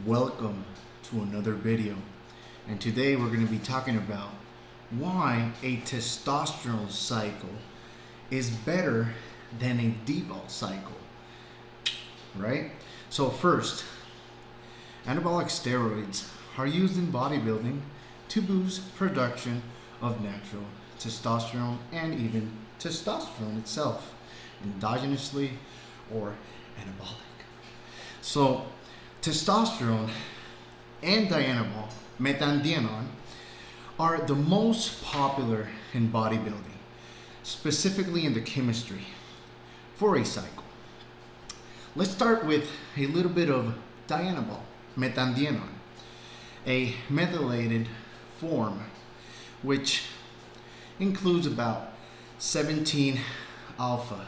Welcome to another video, and today we're going to be talking about why a testosterone cycle is better than a Dianabol cycle, right? So first, anabolic steroids are used in bodybuilding to boost production of natural testosterone and even testosterone itself, endogenously or anabolic. So testosterone and Dianabol, methandienone, are the most popular in bodybuilding, specifically in the chemistry for a cycle. Let's start with a little bit of Dianabol, methandienone, a methylated form which includes about 17 alpha,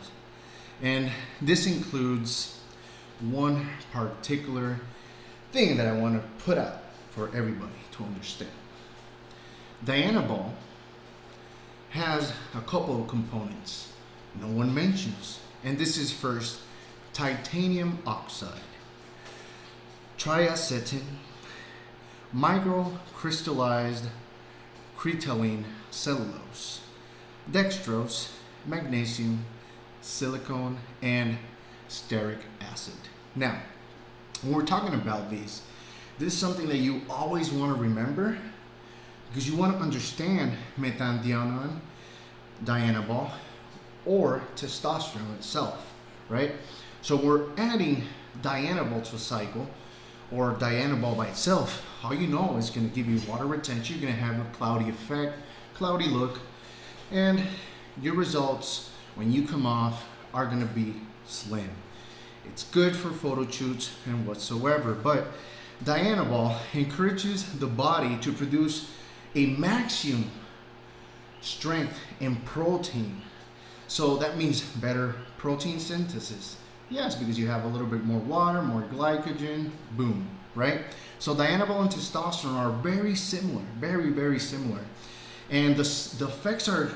and this includes one particular thing that I want to put out for everybody to understand. Dianabol has a couple of components no one mentions, and this is first titanium oxide, triacetin, microcrystallized crystalline cellulose, dextrose, magnesium, silicone, and stearic acid. Now, when we're talking about these, this is something that you always want to remember because you want to understand methandienone, Dianabol, or testosterone itself, right? So we're adding Dianabol to a cycle, or Dianabol by itself. All you know is going to give you water retention. You're going to have a cloudy effect, cloudy look, and your results when you come off are going to be slim. It's good for photo shoots and whatsoever, but Dianabol encourages the body to produce a maximum strength in protein. So that means better protein synthesis. Yes, because you have a little bit more water, more glycogen, boom, right? So Dianabol and testosterone are very similar, very, very similar. And the effects are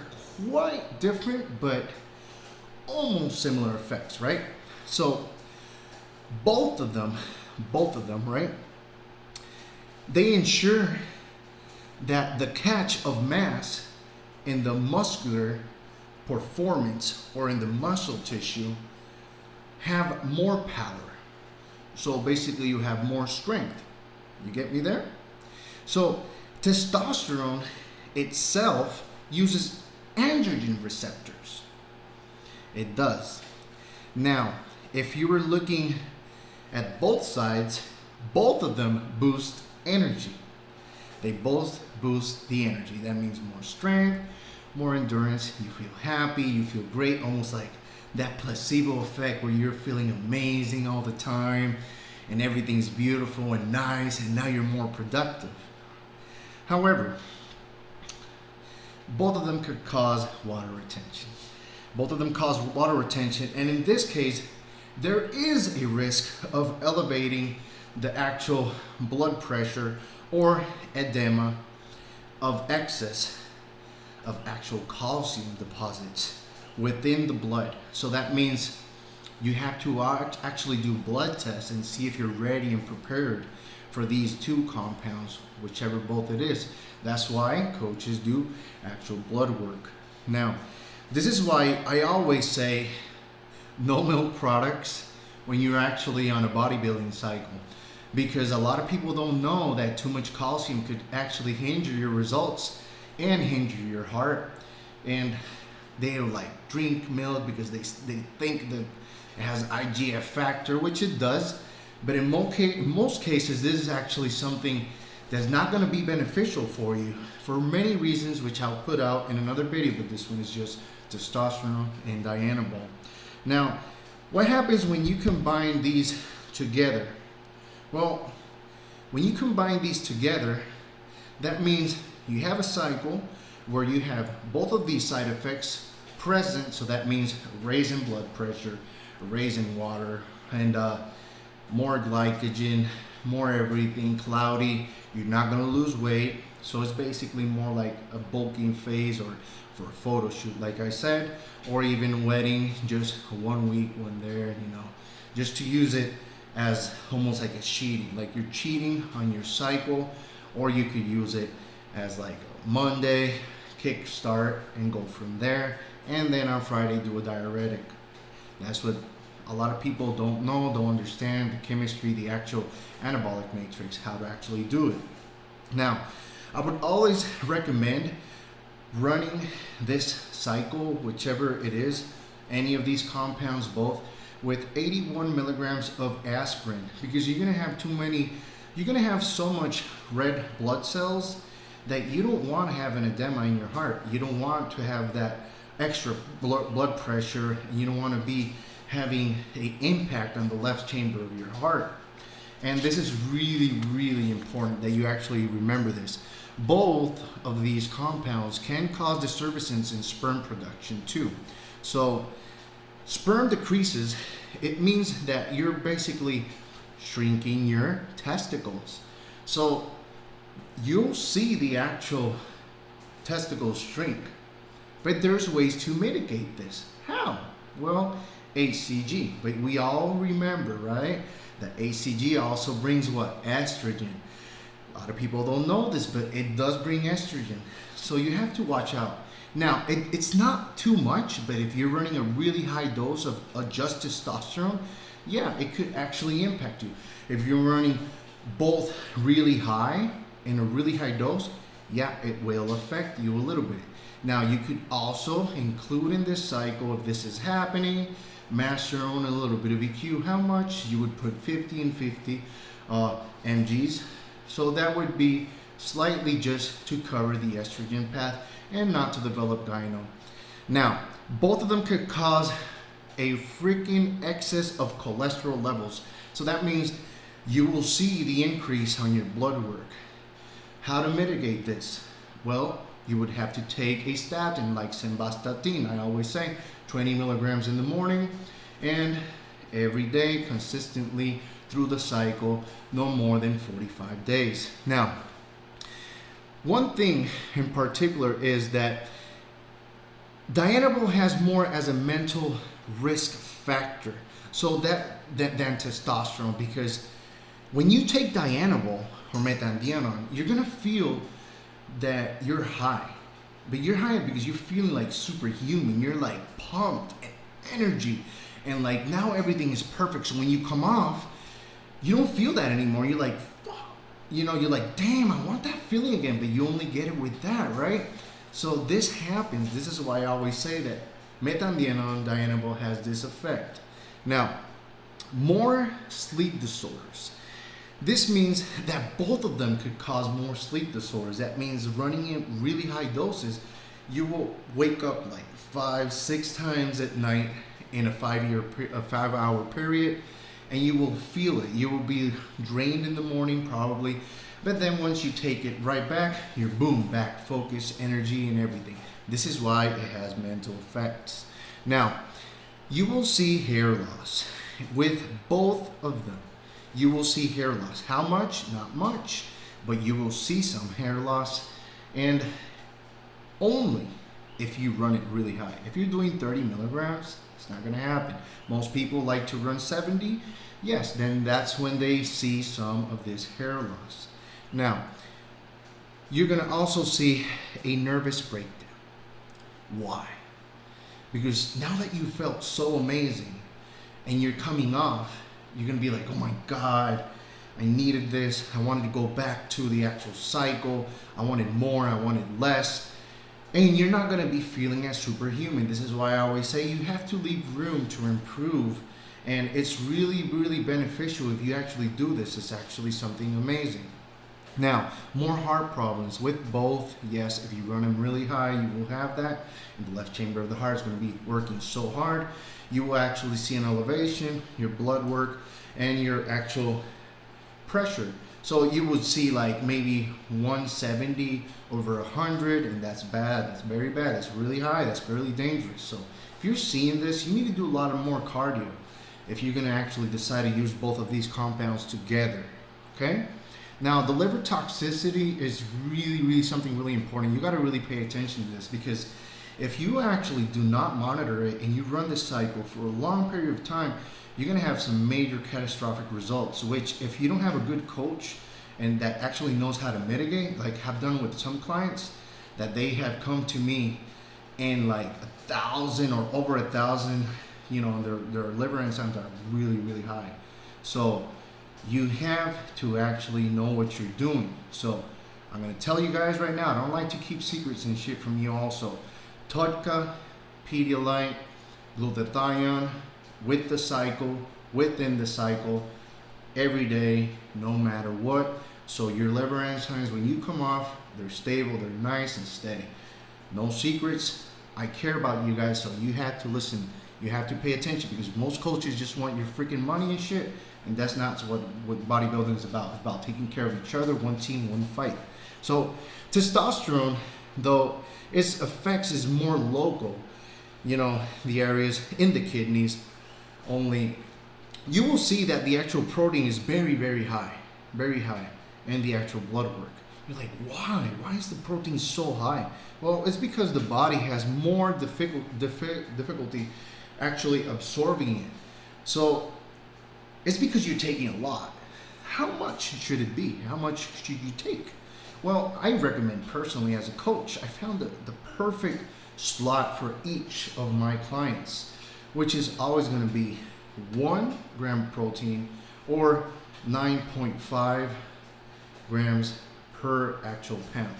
quite different, but almost similar effects, right? So both of them, right? They ensure that the catch of mass in the muscular performance or in the muscle tissue have more power. So basically you have more strength. You get me there? So testosterone itself uses androgen receptors. It does. Now, if you were looking at both sides, both of them boost energy. They both boost the energy. That means more strength, more endurance. You feel happy, you feel great, almost like that placebo effect where you're feeling amazing all the time and everything's beautiful and nice, and now you're more productive. However, both of them could cause water retention. Both of them cause water retention, and in this case, there is a risk of elevating the actual blood pressure or edema of excess of actual calcium deposits within the blood. So that means you have to actually do blood tests and see if you're ready and prepared for these two compounds, whichever both it is. That's why coaches do actual blood work. Now, this is why I always say no milk products when you're actually on a bodybuilding cycle, because a lot of people don't know that too much calcium could actually hinder your results and hinder your heart, and they'll like drink milk because they think that it has IGF factor, which it does, but in most cases this is actually something that's not going to be beneficial for you for many reasons, which I'll put out in another video, but this one is just testosterone and Dianabol. Now, what happens when you combine these together? Well, when you combine these together, that means you have a cycle where you have both of these side effects present. So that means raising blood pressure, raising water, and more glycogen, more everything, cloudy. You're not going to lose weight. So it's basically more like a bulking phase, or for a photo shoot, like I said, or even wedding, just 1 week when there, just to use it as almost like a cheating, like you're cheating on your cycle, or you could use it as like a Monday kick start and go from there, and then on Friday do a diuretic. That's what a lot of people don't know, don't understand the chemistry, the actual anabolic matrix, how to actually do it. Now, I would always recommend running this cycle, whichever it is, any of these compounds, both, with 81 milligrams of aspirin, because you're gonna have you're gonna have so much red blood cells that you don't want to have an edema in your heart. You don't want to have that extra blood pressure, and you don't want to be having an impact on the left chamber of your heart. And this is really, really important that you actually remember this. Both of these compounds can cause disturbances in sperm production too. So sperm decreases, it means that you're basically shrinking your testicles. So you'll see the actual testicles shrink, but there's ways to mitigate this. How? Well, HCG, but we all remember, right, that HCG also brings what? Estrogen. A lot of people don't know this, but it does bring estrogen, so you have to watch out. Now, it's not too much, but if you're running a really high dose of just testosterone, yeah, it could actually impact you. If you're running both really high in a really high dose, yeah, it will affect you a little bit. Now, you could also include in this cycle, if this is happening, master own a little bit of EQ. How much? You would put 50 and 50 mgs. So that would be slightly just to cover the estrogen path and not to develop gyno. Now, both of them could cause a freaking excess of cholesterol levels. So that means you will see the increase on your blood work. How to mitigate this? Well, you would have to take a statin like simvastatin. I always say 20 milligrams in the morning and every day consistently through the cycle, no more than 45 days. Now, one thing in particular is that Dianabol has more as a mental risk factor than testosterone, because when you take Dianabol or methandienone, you're gonna feel that you're high, but you're high because you're feeling like superhuman. You're like pumped and energy, and like now everything is perfect. So when you come off, you don't feel that anymore. You're like, fuck, you're like, damn, I want that feeling again, but you only get it with that, right? So this happens. This is why I always say that methandienone, Dianabol has this effect. Now, more sleep disorders. This means that both of them could cause more sleep disorders. That means running in really high doses, you will wake up like 5-6 times at night in a 5-hour period, and you will feel it. You will be drained in the morning probably, but then once you take it right back, you're boom, back, focus, energy, and everything. This is why it has mental effects. Now, you will see hair loss with both of them. You will see hair loss. How much? Not much, but you will see some hair loss, and only if you run it really high. If you're doing 30 milligrams, it's not going to happen. Most people like to run 70. Yes, then that's when they see some of this hair loss. Now, you're going to also see a nervous breakdown. Why? Because now that you felt so amazing and you're coming off, you're going to be like, oh my God, I needed this. I wanted to go back to the actual cycle. I wanted more. I wanted less. And you're not going to be feeling as superhuman. This is why I always say you have to leave room to improve. And it's really, really beneficial if you actually do this. It's actually something amazing. Now, more heart problems with both. Yes, if you run them really high, you will have that. And the left chamber of the heart is going to be working so hard. You will actually see an elevation, your blood work, and your actual pressure. So you would see like maybe 170 over 100, and that's bad. That's very bad. That's really high. That's really dangerous. So if you're seeing this, you need to do a lot of more cardio if you're going to actually decide to use both of these compounds together. Okay? Now, the liver toxicity is really, really something really important. You got to really pay attention to this, because If you actually do not monitor it and you run this cycle for a long period of time, you're going to have some major catastrophic results, which if you don't have a good coach and that actually knows how to mitigate, like I've done with some clients that they have come to me and like 1,000 or over 1,000, you know, their liver enzymes are really, really high. So you have to actually know what you're doing. So I'm going to tell you guys right now, I don't like to keep secrets and shit from you also. Todka, Pedialyte, glutathione, with the cycle, within the cycle, every day, no matter what. So your liver enzymes, when you come off, they're stable, they're nice and steady. No secrets. I care about you guys, so you have to listen. You have to pay attention, because most coaches just want your freaking money and shit, and that's not what bodybuilding is about. It's about taking care of each other, one team, one fight. So testosterone, though its effects is more local, you know, the areas in the kidneys only, you will see that the actual protein is very, very high in the actual blood work. You're like, why? Why is the protein so high? Well, it's because the body has more difficulty actually absorbing it. So it's because you're taking a lot. How much should it be? How much should you take? Well, I recommend personally as a coach, I found the perfect slot for each of my clients, which is always going to be 1 gram protein or 9.5 grams per actual pound.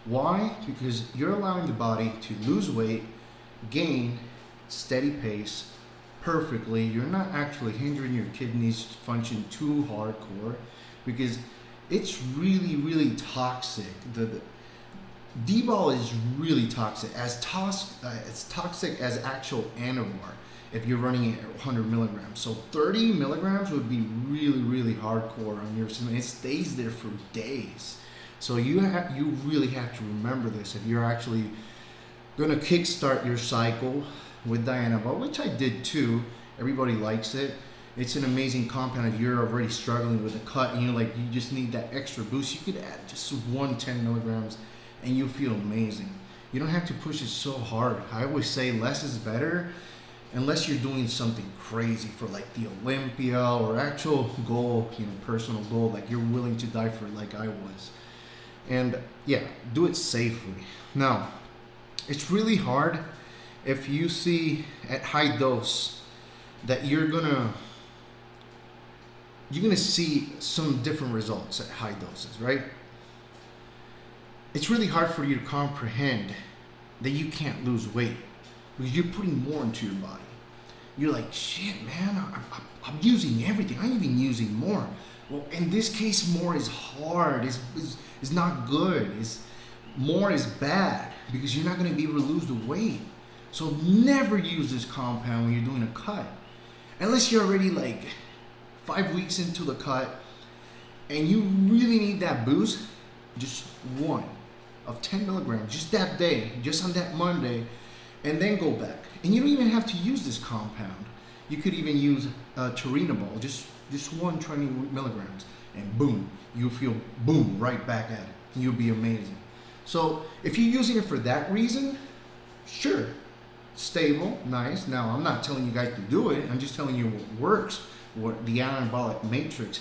Why? Because you're allowing the body to lose weight, gain steady pace perfectly. You're not actually hindering your kidneys to function too hardcore, because it's really, really toxic. The D-ball is really toxic, as toxic as actual Anavar if you're running it at 100 milligrams. So 30 milligrams would be really, really hardcore on your system. It stays there for days. So you really have to remember this if you're actually going to kickstart your cycle with Dianabol, which I did too. Everybody likes it. It's an amazing compound if you're already struggling with a cut and you just need that extra boost. You could add just 10 milligrams and you feel amazing. You don't have to push it so hard. I always say less is better, unless you're doing something crazy for like the Olympia or actual goal, you know, personal goal, like you're willing to die for, like I was. And yeah, do it safely. Now, it's really hard if you see at high dose that you're gonna see some different results at high doses, right? It's really hard for you to comprehend that you can't lose weight because you're putting more into your body. You're like, shit, man, I'm using everything. I'm even using more. Well, in this case, more is hard. It's not good. More is bad because you're not going to be able to lose the weight. So never use this compound when you're doing a cut. Unless you're already like 5 weeks into the cut and you really need that boost, just 1 of 10 milligrams, just that day, just on that Monday, and then go back. And you don't even have to use this compound. You could even use Dianabol, just 20 milligrams, and boom, you'll feel boom right back at it. You'll be amazing. So if you're using it for that reason, sure, stable, nice. Now I'm not telling you guys to do it. I'm just telling you what works. What the anabolic matrix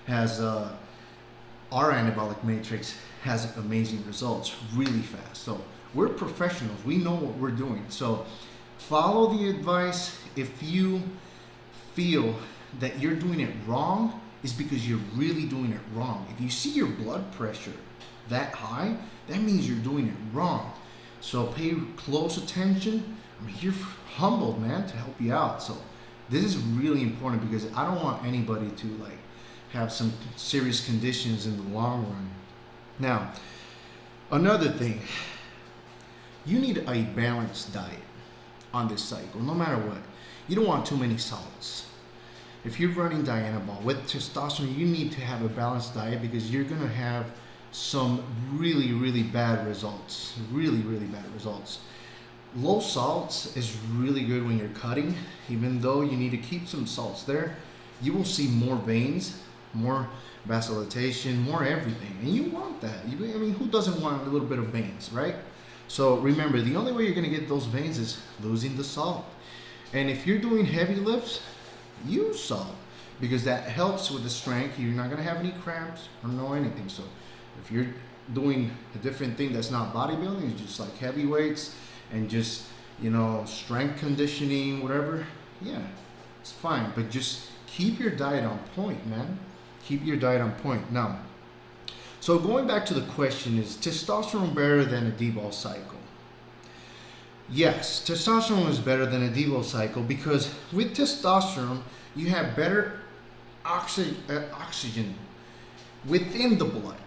has our anabolic matrix has amazing results really fast. So we're professionals. We know what we're doing. So follow the advice. If you feel that you're doing it wrong, it's because you're really doing it wrong. If you see your blood pressure that high, that means you're doing it wrong. So pay close attention. I'm here humbled, man, to help you out. So this is really important because I don't want anybody to like have some serious conditions in the long run. Now, another thing, you need a balanced diet on this cycle, no matter what. You don't want too many salts. If you're running Dianabol with testosterone, you need to have a balanced diet because you're going to have some really, really bad results. Really, really bad results. Low salts is really good when you're cutting, even though you need to keep some salts there. You will see more veins, more vasodilatation, more everything, and you want that. I mean, who doesn't want a little bit of veins, right? So remember, the only way you're going to get those veins is losing the salt. And if you're doing heavy lifts, use salt because that helps with the strength. You're not going to have any cramps or no anything. So if you're doing a different thing that's not bodybuilding, it's just like heavy weights and just, strength conditioning, whatever, yeah, it's fine. But just keep your diet on point, man. Keep your diet on point. Now, so going back to the question, is testosterone better than a D-ball cycle? Yes, testosterone is better than a D-ball cycle because with testosterone, you have better oxygen within the blood.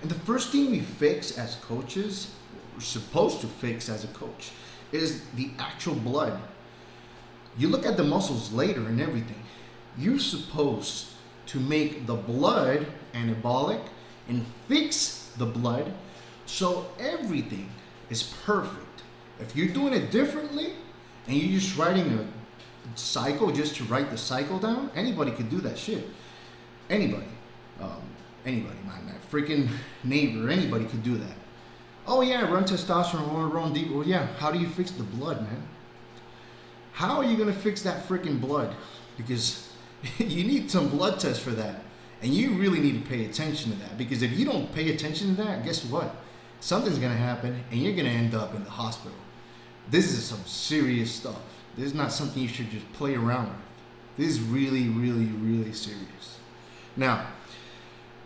And the first thing we fix as coaches, we're supposed to fix as a coach, is the actual blood. You look at the muscles later and everything. You're supposed to make the blood anabolic and fix the blood so everything is perfect. If you're doing it differently and you're just writing a cycle just to write the cycle down, anybody could do that shit. Anybody. Anybody, my freaking neighbor, anybody could do that. Oh yeah, run testosterone or run deep. Well, yeah, how do you fix the blood, man? How are you gonna fix that freaking blood? Because you need some blood tests for that. And you really need to pay attention to that, because if you don't pay attention to that, guess what? Something's gonna happen and you're gonna end up in the hospital. This is some serious stuff. This is not something you should just play around with. This is really, really, really serious. Now,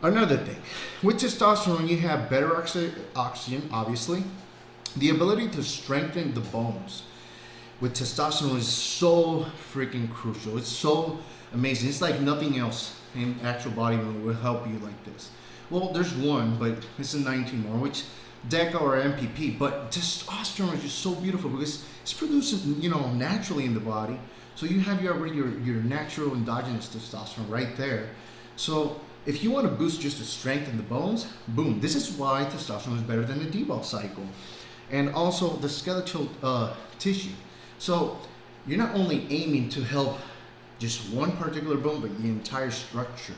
another thing, with testosterone, you have better oxygen, obviously. The ability to strengthen the bones with testosterone is so freaking crucial. It's so amazing. It's like nothing else in actual bodybuilding will help you like this. Well, there's one, but it's a 19 more, which DECA or MPP. But testosterone is just so beautiful because it's produced, naturally in the body. So you have your natural endogenous testosterone right there. So if you want to boost just the strength in the bones, boom. This is why testosterone is better than the D-ball cycle. And also the skeletal tissue. So you're not only aiming to help just one particular bone, but the entire structure.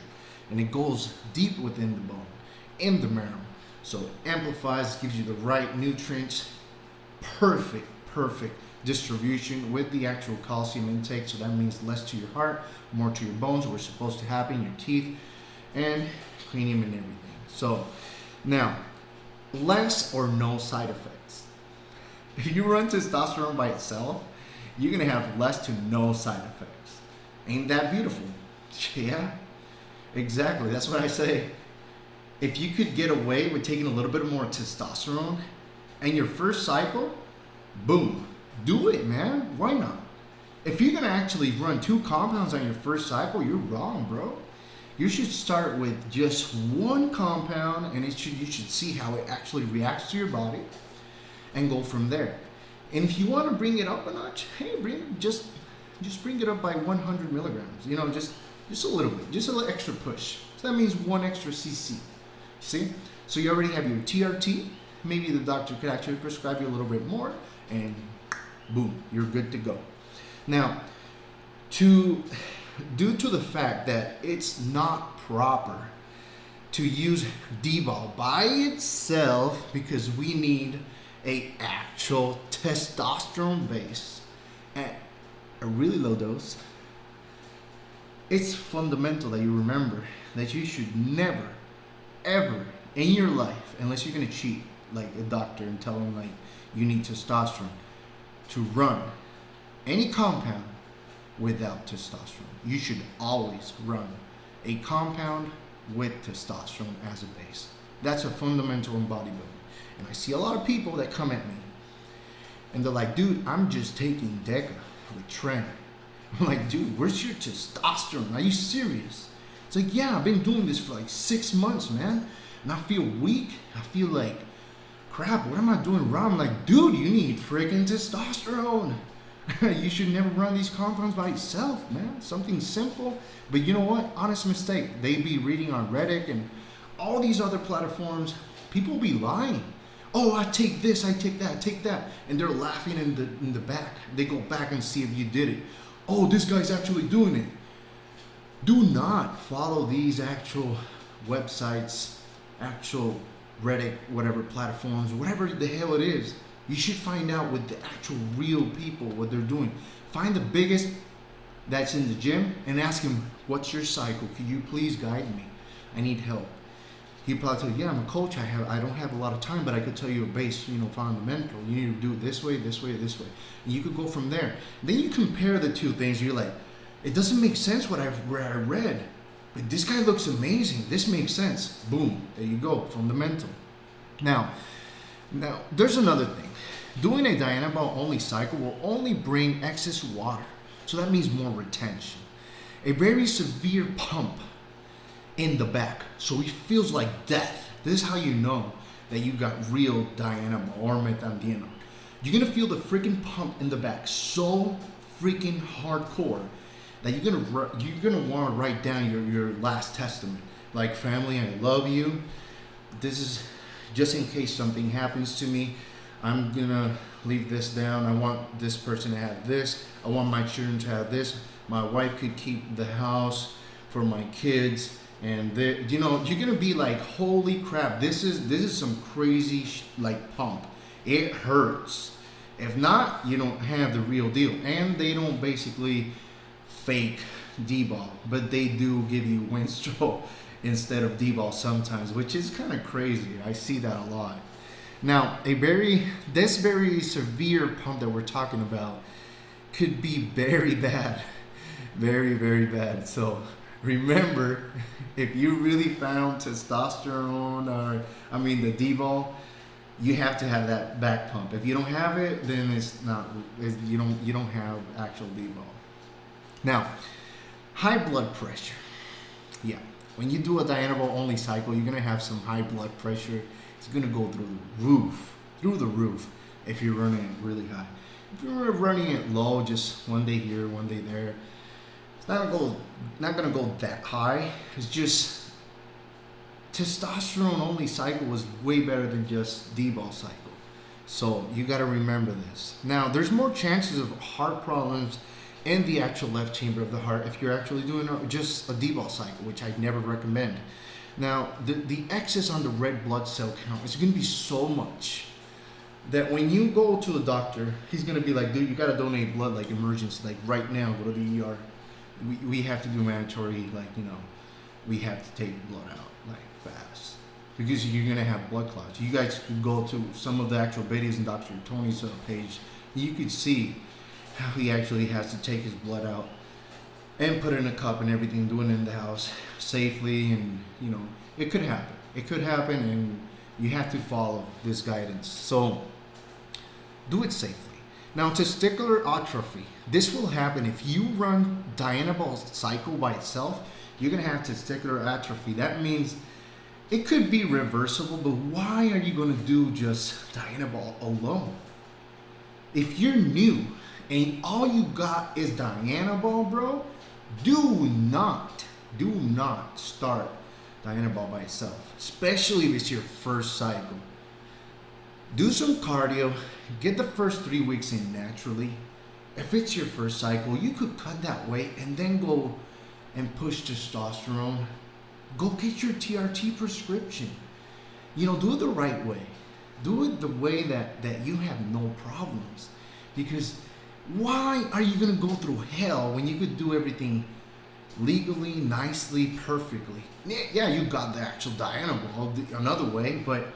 And it goes deep within the bone, in the marrow. So it amplifies, gives you the right nutrients, perfect distribution with the actual calcium intake. So that means less to your heart, more to your bones, where it's supposed to happen, your teeth, and cranium and everything. So now, less or no side effects. If you run testosterone by itself, you're gonna have less to no side effects. Ain't that beautiful? Yeah, exactly. That's what I say. If you could get away with taking a little bit more testosterone and your first cycle, boom, do it, man. Why not? If you're gonna actually run 2 compounds on your first cycle, you're wrong, bro. You should start with just 1 compound, and you should see how it actually reacts to your body, and go from there. And if you want to bring it up a notch, hey, just bring it up by 100 milligrams. Just a little bit, just a little extra push. So that means 1 extra cc. See? So you already have your TRT. Maybe the doctor could actually prescribe you a little bit more, and boom, you're good to go. Now, due to the fact that it's not proper to use D-ball by itself, because we need a actual testosterone base at a really low dose, it's fundamental that you remember that you should never, ever in your life, unless you're gonna cheat like a doctor and tell them like you need testosterone, to run any compound without testosterone. You should always run a compound with testosterone as a base. That's a fundamental in bodybuilding. And I see a lot of people that come at me and they're like, dude, I'm just taking DECA with Trent. I'm like, dude, where's your testosterone? Are you serious? It's like, yeah, I've been doing this for like 6 months, man. And I feel weak. I feel like, crap, what am I doing wrong? I'm like, dude, you need freaking testosterone. You should never run these compounds by yourself, man. Something simple. But you know what? Honest mistake. They be reading on Reddit and all these other platforms. People be lying. Oh, I take this, I take that, I take that. And they're laughing in the back. They go back and see if you did it. Oh, this guy's actually doing it. Do not follow these actual websites, actual Reddit, whatever platforms, whatever the hell it is. You should find out with the actual real people what they're doing. Find the biggest that's in the gym and ask him, what's your cycle? Can you please guide me? I need help. He probably tell you, yeah, I'm a coach. I don't have a lot of time, but I could tell you a base, fundamental. You need to do it this way, this way, this way. And you could go from there. Then you compare the two things. You're like, it doesn't make sense what I read, but this guy looks amazing. This makes sense. Boom, there you go, fundamental. Now, there's another thing. Doing a Dianabol only cycle will only bring excess water. So that means more retention. A very severe pump in the back, so it feels like death. This is how you know that you got real Dianabol or methandienone. You're gonna feel the freaking pump in the back so freaking hardcore that you're gonna want to write down your last testament. Like, family, I love you. This is just in case something happens to me. I'm gonna leave this down. I want this person to have this. I want my children to have this. My wife could keep the house for my kids. And you're gonna be like, holy crap, this is some crazy pump. It hurts. If not, you don't have the real deal. And they don't basically fake D-ball, but they do give you Winstrol instead of D-ball sometimes, which is kind of crazy. I see that a lot. Now, this very severe pump that we're talking about could be very bad, very, very bad. So remember, if you really found testosterone the D-ball, you have to have that back pump. If you don't have it, then you don't have actual D-ball. Now, high blood pressure. Yeah, when you do a Dianabol only cycle, you're gonna have some high blood pressure. It's gonna go through the roof if you're running it really high. If you're running it low, just one day here, one day there, it's not gonna go that high. It's just testosterone only cycle was way better than just D-ball cycle. So you gotta remember this. Now, there's more chances of heart problems in the actual left chamber of the heart if you're actually doing just a D-ball cycle, which I never recommend. Now, the excess on the red blood cell count is going to be so much that when you go to the doctor, he's going to be like, dude, you got to donate blood like emergency, like right now, go to the ER. We have to do mandatory, we have to take blood out like fast because you're going to have blood clots. You guys could go to some of the actual videos in Dr. Tony's page. You could see how he actually has to take his blood out and put it in a cup and everything, doing it in the house safely. And it could happen, and you have to follow this guidance. So do it safely. Now, testicular atrophy, this will happen if you run Dianabol cycle by itself. You're gonna have testicular atrophy. That means it could be reversible, but why are you gonna do just Dianabol alone? If you're new and all you got is Dianabol, bro, do not start Dianabol by itself, especially if it's your first cycle. Do some cardio, get the first 3 weeks in naturally. If it's your first cycle, you could cut that weight and then go and push testosterone. Go get your TRT prescription. Do it the right way. Do it the way that you have no problems. Because why are you going to go through hell when you could do everything legally, nicely, perfectly? Yeah, you got the actual Dianabol another way, but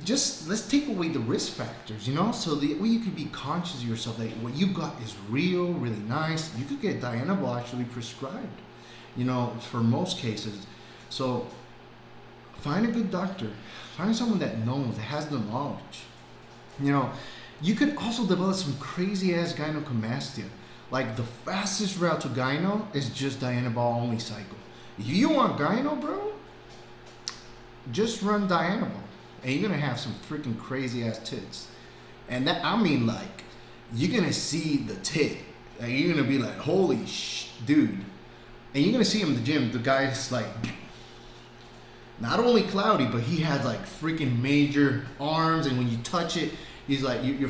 just let's take away the risk factors, so the way you could be conscious of yourself that what you got is real, really nice. You could get Dianabol actually prescribed, for most cases. So find a good doctor, find someone that knows, that has the knowledge. You could also develop some crazy ass gynecomastia. Like, the fastest route to gyno is just Dianabol only cycle. If you want gyno, bro, just run Dianabol, and you're gonna have some freaking crazy ass tits. And that, you're gonna see the tit, and you're gonna be like, holy dude. And you're gonna see him in the gym. The guy's like, not only cloudy, but he has like freaking major arms, and when you touch it, he's like, you're